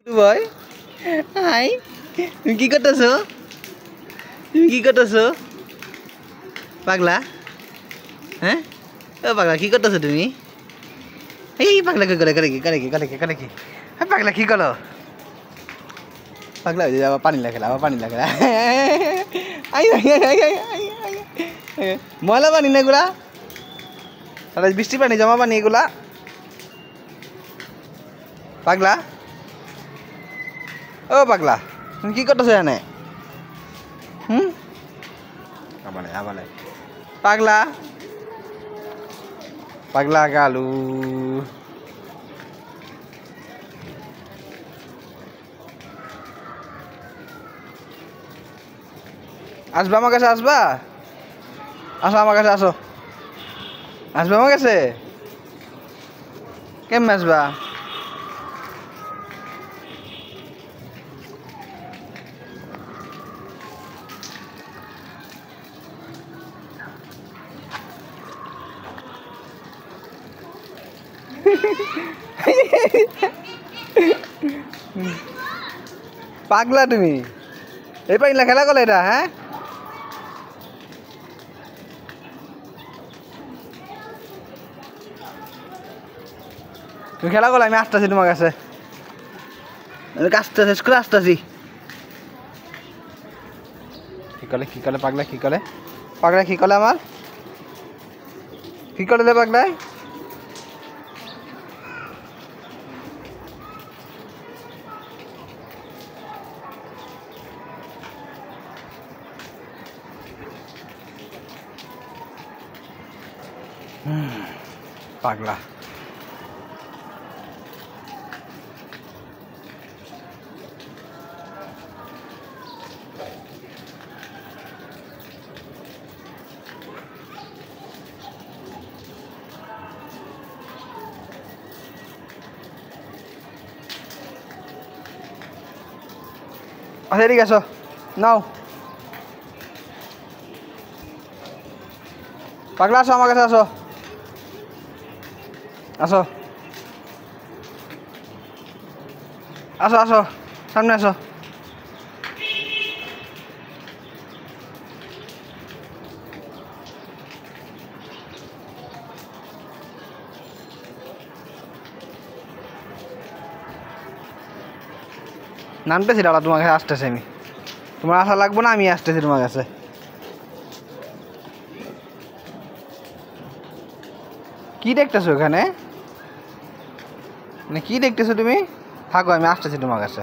ভাই হাই তুমি কি করতেছো? তুমি কি করতেছো পাগলা? হ্যাঁ ও পাগলা কি করতেছো তুমি? এই পাগলা কি করে কি হ্যাঁ পাগলা কি করো? পাগলা আবার পানি লাগলা আই ময়লা পানি না এগুলা, বৃষ্টি পানি জমা পানি এগুলা। পাগলা ও পাগলা তুমি কি করতেছো এখানে? আবার পাগলা পাগলা গালু আসবা আমার কাছে, আসবা আসো আমার কাছে, আসো আসবা আমার কাছে। কেমন আসবা? পাগলা তুমি এই পাইলা খেলা করলে এটা? হ্যাঁ তুমি খেলা করলে, আমি আসতেছি তোমার কাছে, আমি কাজটা শেষ করে আসতেছি। কি করে পাগলা, কি করে পাগলা, কি করে আমার কি করে রে পাগলায়? পাগলা আচ্ছা ঠিক আছে নাও পাগলা, আসো আমার কাছে, আসো আসো আসো আসো সামনে আসো। নামতেছি দাদা, তোমার কাছে আসতেছি আমি, তোমার আসা লাগবো না, আমি আসতেছি তোমার কাছে। কি দেখতেছো এখানে, মানে কি দেখতেছো তুমি? থাকো, আমি আসতেছি তোমার কাছে।